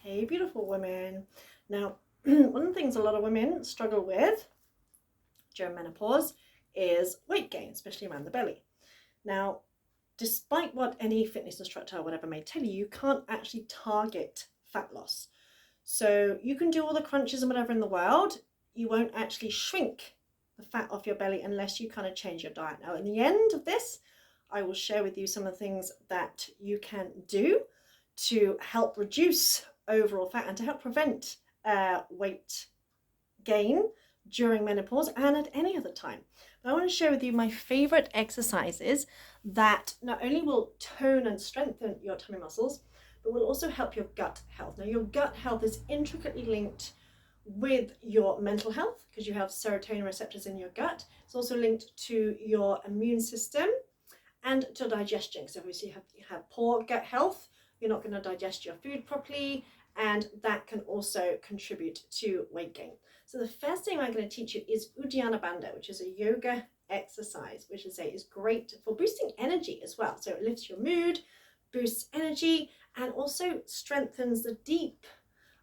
Hey, beautiful women. Now, one of the things a lot of women struggle with during menopause is weight gain, especially around the belly. Now, despite what any fitness instructor or whatever may tell you, you can't actually target fat loss. So you can do all the crunches and whatever in the world, you won't actually shrink the fat off your belly unless you kind of change your diet. Now, in the end of this, I will share with you some of the things that you can do to help reduce overall fat and to help prevent weight gain during menopause and at any other time. But I want to share with you my favorite exercises that not only will tone and strengthen your tummy muscles, but will also help your gut health. Now, your gut health is intricately linked with your mental health because you have serotonin receptors in your gut. It's also linked to your immune system and to digestion. So obviously you have poor gut health, you're not going to digest your food properly, and that can also contribute to weight gain. So the first thing I'm going to teach you is Uddiyana Bandha, which is a yoga exercise, which is great for boosting energy as well. So it lifts your mood, boosts energy, and also strengthens the deep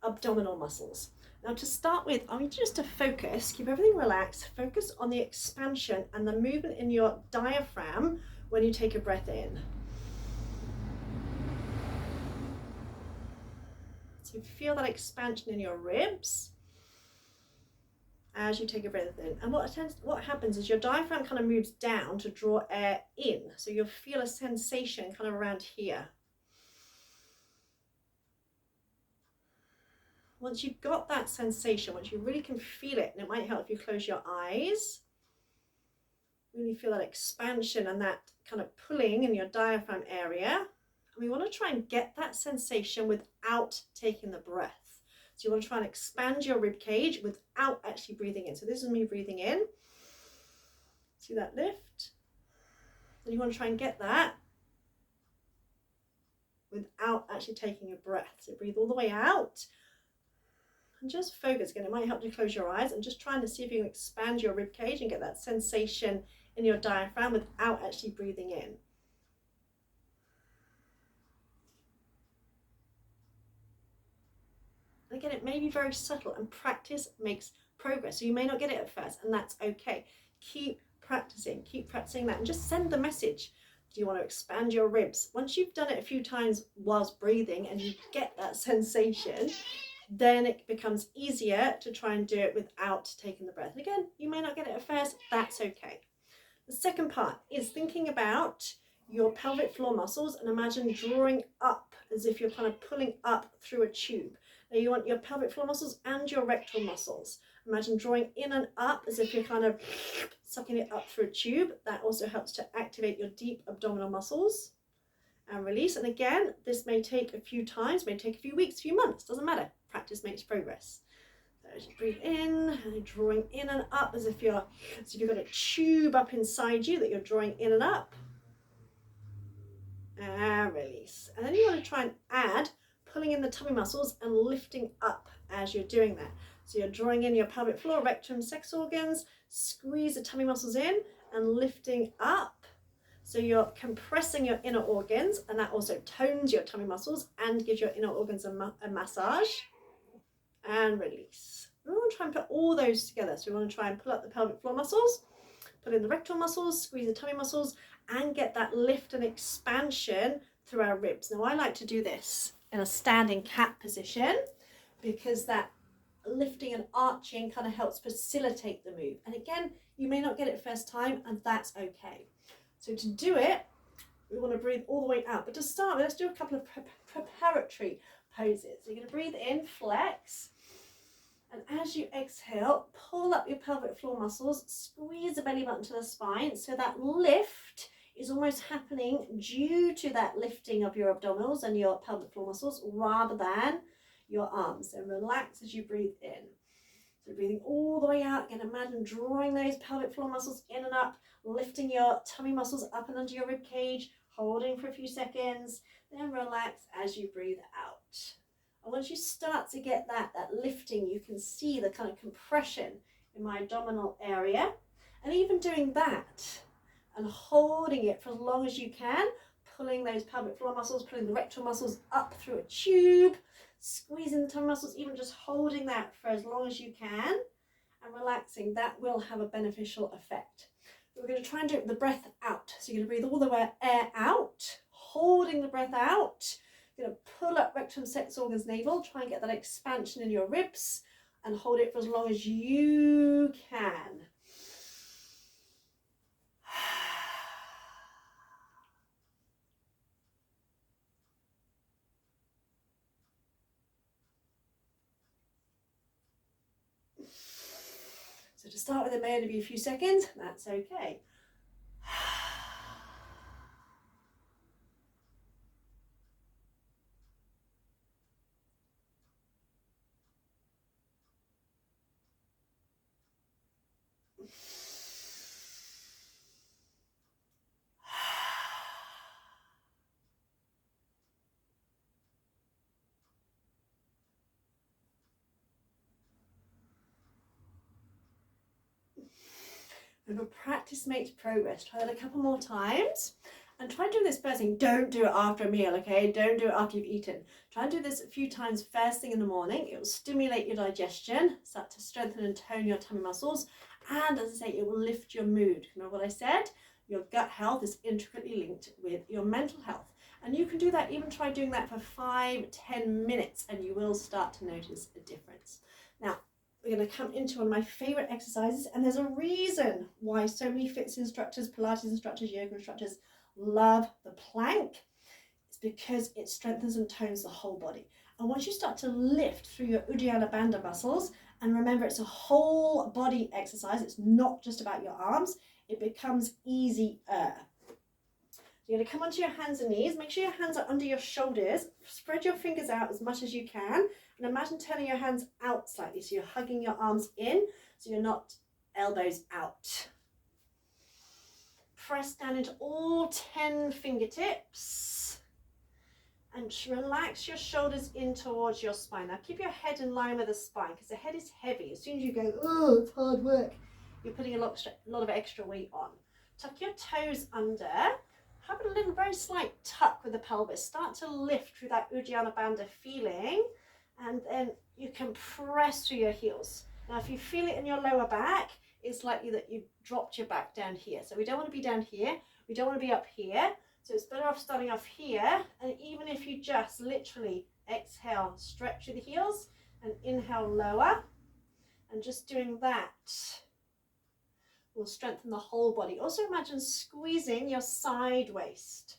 abdominal muscles. Now, to start with, I want you just to focus, keep everything relaxed, focus on the expansion and the movement in your diaphragm when you take a breath in. So feel that expansion in your ribs as you take a breath in. And what happens is your diaphragm kind of moves down to draw air in. So you'll feel a sensation kind of around here. Once you've got that sensation, once you really can feel it, and it might help if you close your eyes, really feel that expansion and that kind of pulling in your diaphragm area. And we want to try and get that sensation without taking the breath. So you want to try and expand your rib cage without actually breathing in. So this is me breathing in. See that lift? And you want to try and get that without actually taking a breath. So breathe all the way out. And just focus. Again, it might help to close your eyes and just trying to see if you can expand your rib cage and get that sensation in your diaphragm without actually breathing in. And again, it may be very subtle, and practice makes progress. So you may not get it at first, and that's okay. Keep practicing that, and just send the message. Do you want to expand your ribs? Once you've done it a few times whilst breathing and you get that sensation, then it becomes easier to try and do it without taking the breath. And again, you may not get it at first, that's okay. The second part is thinking about your pelvic floor muscles and imagine drawing up as if you're kind of pulling up through a tube. Now you want your pelvic floor muscles and your rectal muscles. Imagine drawing in and up as if you're kind of sucking it up through a tube. That also helps to activate your deep abdominal muscles. And release. And again, this may take a few times, may take a few weeks, a few months, doesn't matter. Practice makes progress. So as you breathe in, and you're drawing in and up as if you've got a tube up inside you that you're drawing in and up. And release. And then you want to try and add pulling in the tummy muscles and lifting up as you're doing that. So you're drawing in your pelvic floor, rectum, sex organs, squeeze the tummy muscles in and lifting up. So you're compressing your inner organs, and that also tones your tummy muscles and gives your inner organs a massage. And release. We want to try and put all those together. So we want to try and pull up the pelvic floor muscles, put in the rectal muscles, squeeze the tummy muscles, and get that lift and expansion through our ribs. Now I like to do this in a standing cat position because that lifting and arching kind of helps facilitate the move. And again, you may not get it first time, and that's okay. So to do it, we want to breathe all the way out. But to start with, let's do a couple of preparatory poses. So you're going to breathe in, flex. And as you exhale, pull up your pelvic floor muscles, squeeze the belly button to the spine. So that lift is almost happening due to that lifting of your abdominals and your pelvic floor muscles rather than your arms. So relax as you breathe in. So breathing all the way out, again, imagine drawing those pelvic floor muscles in and up, lifting your tummy muscles up and under your rib cage, holding for a few seconds, then relax as you breathe out. And once you start to get that lifting, you can see the kind of compression in my abdominal area. And even doing that and holding it for as long as you can, pulling those pelvic floor muscles, pulling the rectal muscles up through a tube. Squeezing the tummy muscles, even just holding that for as long as you can and relaxing, that will have a beneficial effect. We're going to try and do it with the breath out. So you're going to breathe all the way air out, holding the breath out. You're going to pull up rectum, sex organs, navel, try and get that expansion in your ribs and hold it for as long as you can. So to start with, it may only be a few seconds, that's okay. Remember, practice makes progress. Try that a couple more times. And try doing this first thing. Don't do it after a meal, okay? Don't do it after you've eaten. Try and do this a few times first thing in the morning. It will stimulate your digestion, start to strengthen and tone your tummy muscles. And as I say, it will lift your mood. Remember what I said? Your gut health is intricately linked with your mental health. And you can do that, even try doing that for 5-10 minutes, and you will start to notice a difference. Now, we're going to come into one of my favorite exercises, and there's a reason why so many fitness instructors, Pilates instructors, yoga instructors love the plank. It's because it strengthens and tones the whole body. And once you start to lift through your Uddiyana Bandha muscles, and remember it's a whole body exercise, it's not just about your arms, it becomes easier. You're going to come onto your hands and knees. Make sure your hands are under your shoulders. Spread your fingers out as much as you can. And imagine turning your hands out slightly. So you're hugging your arms in, so you're not elbows out. Press down into all 10 fingertips. And relax your shoulders in towards your spine. Now keep your head in line with the spine, because the head is heavy. As soon as you go, oh, it's hard work, you're putting a lot of extra weight on. Tuck your toes under. Have a little very slight tuck with the pelvis. Start to lift through that Uddiyana Bandha feeling, and then you can press through your heels. Now if you feel it in your lower back, it's likely that you've dropped your back down here. So we don't want to be down here, we don't want to be up here. So it's better off starting off here, and even if you just literally exhale, stretch through the heels, and inhale lower, and just doing that will strengthen the whole body. Also imagine squeezing your side waist.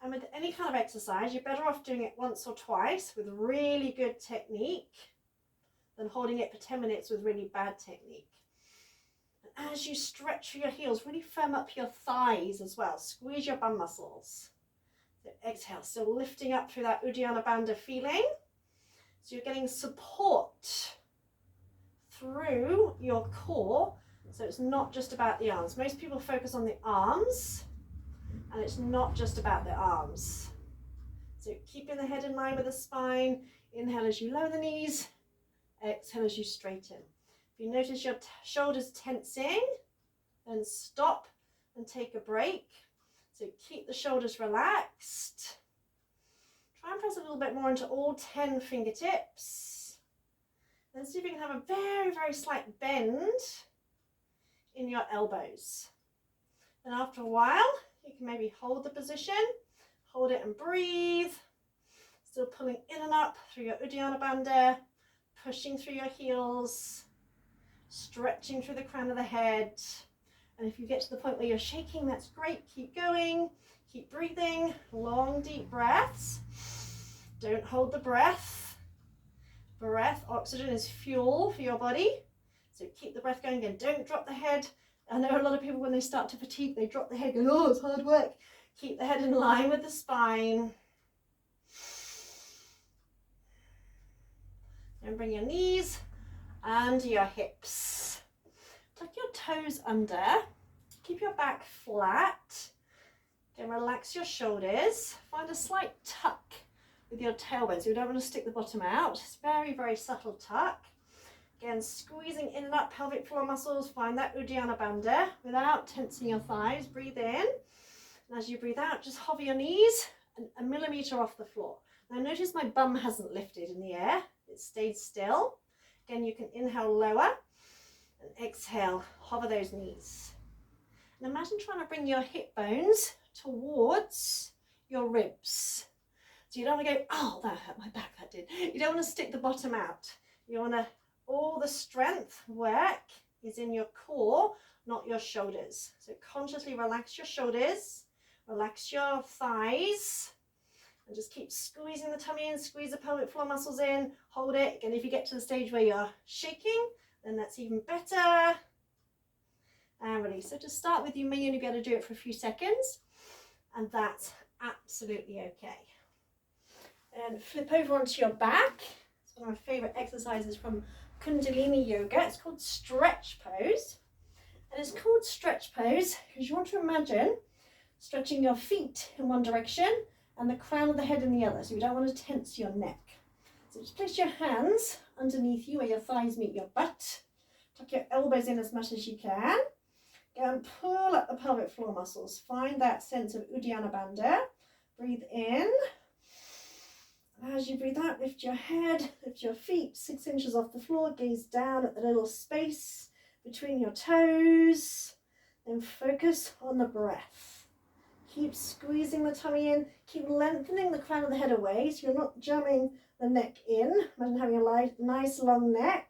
And with any kind of exercise, you're better off doing it once or twice with really good technique than holding it for 10 minutes with really bad technique. And as you stretch through your heels, really firm up your thighs as well. Squeeze your bum muscles. So exhale, still lifting up through that Uddiyana Bandha feeling. So you're getting support through your core. So it's not just about the arms. Most people focus on the arms, and it's not just about the arms. So keeping the head in line with the spine. Inhale as you lower the knees. Exhale as you straighten. If you notice your shoulders tensing, then stop and take a break. So keep the shoulders relaxed. Try and press a little bit more into all 10 fingertips. Then see if you can have a very, very slight bend in your elbows. And after a while, you can maybe hold the position, hold it and breathe. Still pulling in and up through your Uddiyana Bandha, pushing through your heels, stretching through the crown of the head. And if you get to the point where you're shaking, that's great. Keep going, keep breathing, long deep breaths. Don't hold the breath. Oxygen is fuel for your body. So keep the breath going again. Don't drop the head. I know a lot of people, when they start to fatigue, they drop the head, go, oh, it's hard work. Keep the head in line with the spine. And bring your knees and your hips. Tuck your toes under. Keep your back flat. Then relax your shoulders. Find a slight tuck with your tailbone. So you don't want to stick the bottom out. It's very, very subtle tuck. Again, squeezing in and up pelvic floor muscles. Find that Uddiyana Bandha without tensing your thighs. Breathe in. And as you breathe out, just hover your knees a millimeter off the floor. Now notice my bum hasn't lifted in the air. It stayed still. Again, you can inhale lower and exhale, hover those knees. And imagine trying to bring your hip bones towards your ribs. So you don't want to go, oh, that hurt my back, that did. You don't want to stick the bottom out. You want to, all the strength work is in your core, not your shoulders. So consciously relax your shoulders, relax your thighs, and just keep squeezing the tummy in, squeeze the pelvic floor muscles in, hold it. And if you get to the stage where you're shaking, then that's even better. And release. So to start with, you may only be able to do it for a few seconds, and that's absolutely okay. And flip over onto your back. It's one of my favorite exercises from Kundalini Yoga. It's called stretch pose. And it's called stretch pose because you want to imagine stretching your feet in one direction and the crown of the head in the other. So you don't want to tense your neck. So just place your hands underneath you where your thighs meet your butt. Tuck your elbows in as much as you can. Go and pull up the pelvic floor muscles. Find that sense of Uddiyana Bandha. Breathe in. As you breathe out, lift your head, lift your feet 6 inches off the floor, gaze down at the little space between your toes, then focus on the breath. Keep squeezing the tummy in, keep lengthening the crown of the head away so you're not jamming the neck in. Imagine having a nice long neck.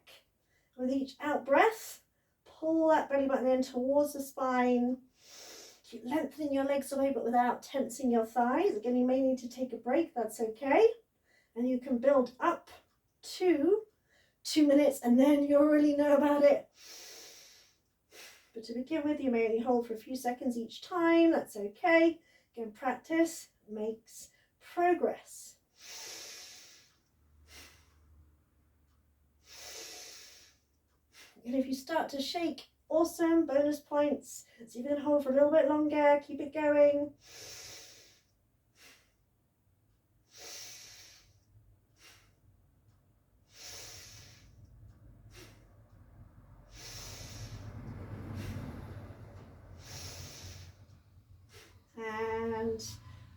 With each out breath, pull that belly button in towards the spine. Keep lengthening your legs away but without tensing your thighs. Again, you may need to take a break, that's okay. And you can build up to 2 minutes and then you'll really know about it. But to begin with, you may only hold for a few seconds each time. That's okay. Again, practice makes progress. And if you start to shake, awesome, bonus points. So you can hold for a little bit longer, keep it going. And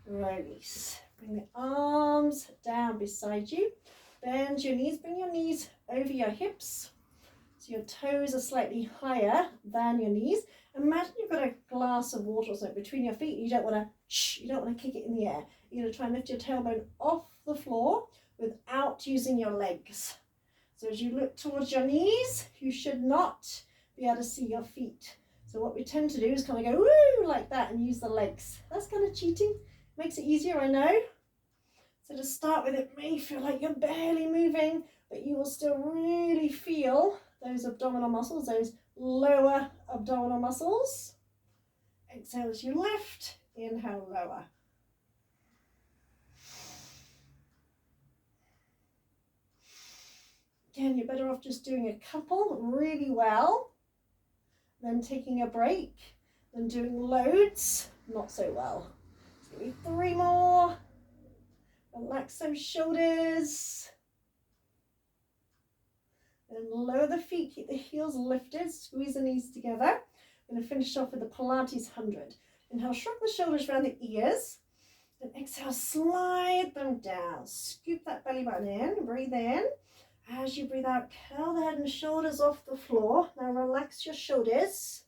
release. Bring the arms down beside you. Bend your knees, bring your knees over your hips. So your toes are slightly higher than your knees. Imagine you've got a glass of water or something between your feet. You don't want to kick it in the air. You're going to try and lift your tailbone off the floor without using your legs. So as you look towards your knees, you should not be able to see your feet. So what we tend to do is kind of go woo like that and use the legs. That's kind of cheating. Makes it easier, I know. So to start with, it may feel like you're barely moving, but you will still really feel those abdominal muscles, those lower abdominal muscles. Exhale as you lift, inhale lower. Again, you're better off just doing a couple really well, then taking a break, then doing loads, not so well. It's going to be 3 more. Relax those shoulders. Then lower the feet, keep the heels lifted, squeeze the knees together. I'm going to finish off with the Pilates 100. Inhale, shrug the shoulders around the ears. Then exhale, slide them down. Scoop that belly button in, breathe in. As you breathe out, curl the head and shoulders off the floor. Now relax your shoulders.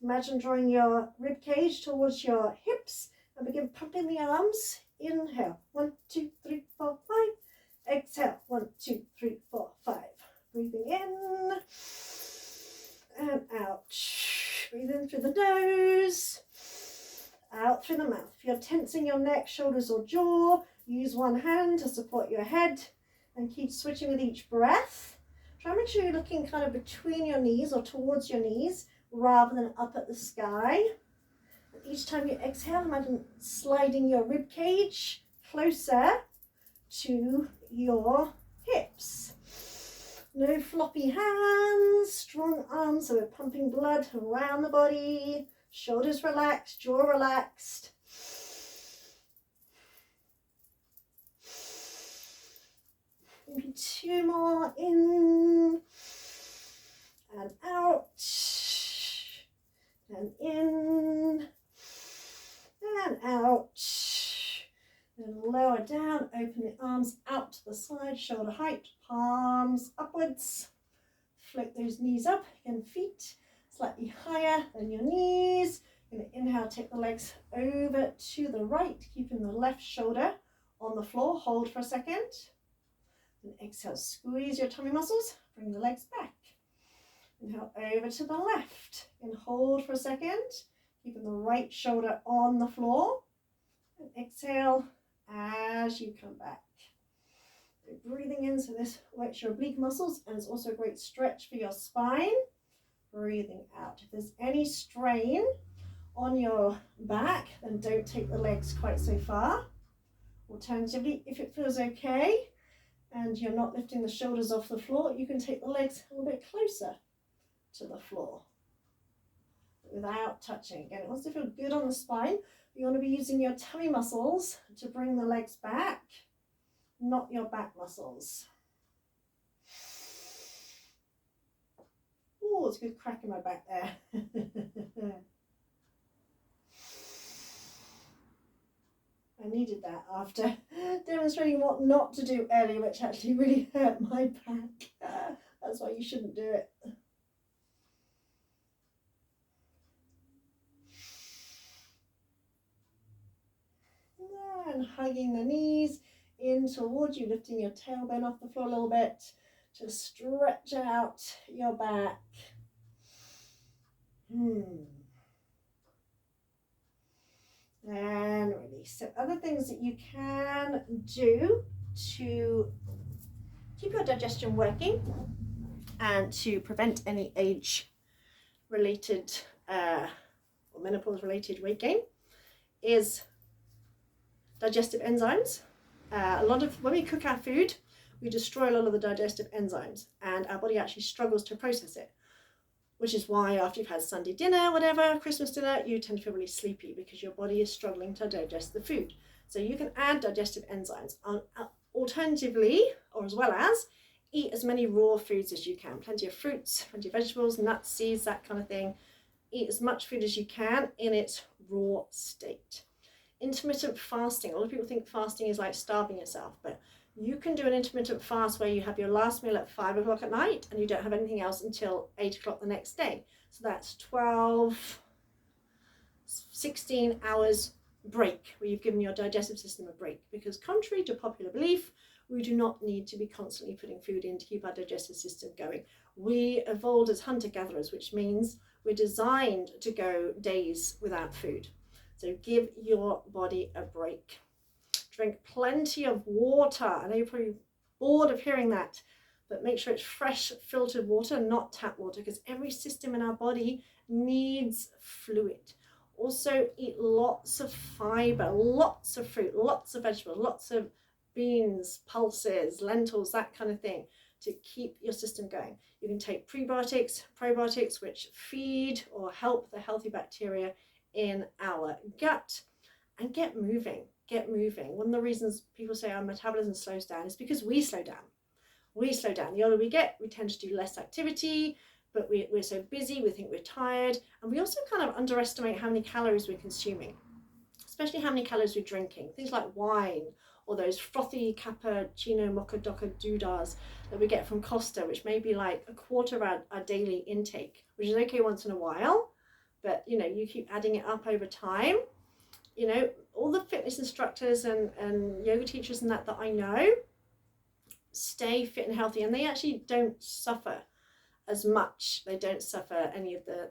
Imagine drawing your rib cage towards your hips and begin pumping the arms. Inhale, 1, 2, 3, 4, 5. Exhale, 1, 2, 3, 4, 5. Breathing in and out. Breathe in through the nose, out through the mouth. If you're tensing your neck, shoulders or jaw, use one hand to support your head and keep switching with each breath. Try and make sure you're looking kind of between your knees or towards your knees rather than up at the sky. Each time you exhale, imagine sliding your rib cage closer to your hips. No floppy hands, strong arms, so we're pumping blood around the body. Shoulders relaxed, jaw relaxed. Maybe 2 more, in and out, and in and out, Then lower down, open the arms out to the side, shoulder height, palms upwards. Float those knees up, again feet slightly higher than your knees. You're going to inhale, take the legs over to the right, keeping the left shoulder on the floor. Hold for a second. Then exhale, squeeze your tummy muscles, bring the legs back. Inhale over to the left and hold for a second, keeping the right shoulder on the floor. And exhale as you come back. So breathing in, so this works your oblique muscles and it's also a great stretch for your spine. Breathing out. If there's any strain on your back, then don't take the legs quite so far. Alternatively, if it feels okay and you're not lifting the shoulders off the floor, you can take the legs a little bit closer to the floor without touching. Again, it wants to feel good on the spine. You want to be using your tummy muscles to bring the legs back, not your back muscles. Oh, it's a good crack in my back there. I needed that after demonstrating what not to do earlier, which actually really hurt my back. That's why you shouldn't do it. And hugging the knees in towards you, lifting your tailbone off the floor a little bit to stretch out your back. And release. So other things that you can do to keep your digestion working and to prevent any age-related or menopause-related weight gain is digestive enzymes. When we cook our food, we destroy a lot of the digestive enzymes and our body actually struggles to process it, which is why after you've had Sunday dinner, whatever, Christmas dinner, you tend to feel really sleepy because your body is struggling to digest the food. So you can add digestive enzymes. Alternatively, or as well as, eat as many raw foods as you can. Plenty of fruits, plenty of vegetables, nuts, seeds, that kind of thing. Eat as much food as you can in its raw state. Intermittent fasting. A lot of people think fasting is like starving yourself, but you can do an intermittent fast where you have your last meal at 5 o'clock at night and you don't have anything else until 8 o'clock the next day. So that's 12, 16 hours break where you've given your digestive system a break, because contrary to popular belief, we do not need to be constantly putting food in to keep our digestive system going. We evolved as hunter-gatherers, which means we're designed to go days without food. So give your body a break. Drink plenty of water. I know you're probably bored of hearing that, but make sure it's fresh filtered water, not tap water, because every system in our body needs fluid. Also eat lots of fiber, lots of fruit, lots of vegetables, lots of beans, pulses, lentils, that kind of thing to keep your system going. You can take prebiotics, probiotics, which feed or help the healthy bacteria in our gut, and get moving. One of the reasons people say our metabolism slows down is because we slow down. The older we get, we tend to do less activity, but we're so busy, we think we're tired, and we also kind of underestimate how many calories we're consuming, especially how many calories we're drinking. Things like wine or those frothy cappuccino, mocha doca doodahs that we get from Costa, which may be like a quarter of our daily intake, which is okay once in a while. But you keep adding it up over time. All the fitness instructors and yoga teachers and that I know stay fit and healthy, and they actually don't suffer as much. They don't suffer any of the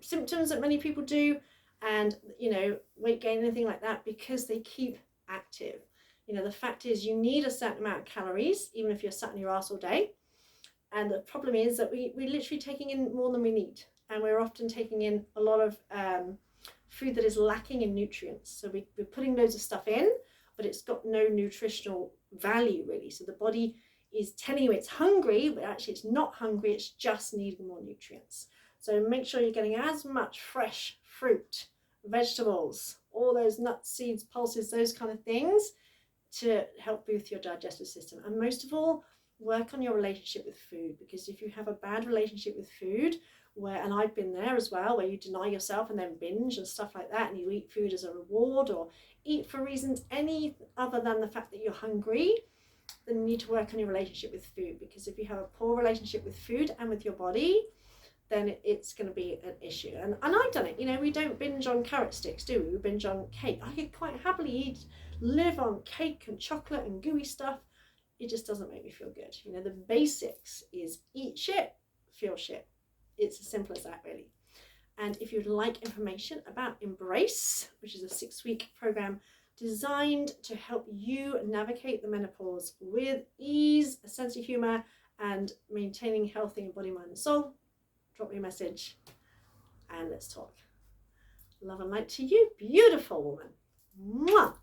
symptoms that many people do, and weight gain, anything like that, because they keep active. The fact is you need a certain amount of calories, even if you're sat on your ass all day. And the problem is that we're literally taking in more than we need. And we're often taking in a lot of food that is lacking in nutrients. So we're putting loads of stuff in, but it's got no nutritional value really. So the body is telling you it's hungry, but actually it's not hungry, it's just needing more nutrients. So make sure you're getting as much fresh fruit, vegetables, all those nuts, seeds, pulses, those kind of things to help boost your digestive system. And most of all, work on your relationship with food, because if you have a bad relationship with food, and I've been there as well, where you deny yourself and then binge and stuff like that, and you eat food as a reward or eat for reasons any other than the fact that you're hungry, then you need to work on your relationship with food. Because if you have a poor relationship with food and with your body, then it's going to be an issue. And I've done it. You know, we don't binge on carrot sticks, do we? We binge on cake. I could quite happily live on cake and chocolate and gooey stuff. It just doesn't make me feel good. You know, the basics is eat shit, feel shit. It's as simple as that, really. And if you'd like information about Embrace, which is a 6-week program designed to help you navigate the menopause with ease, a sense of humor, and maintaining healthy in body, mind, and soul, drop me a message and let's talk. Love and light to you, beautiful woman. Mwah!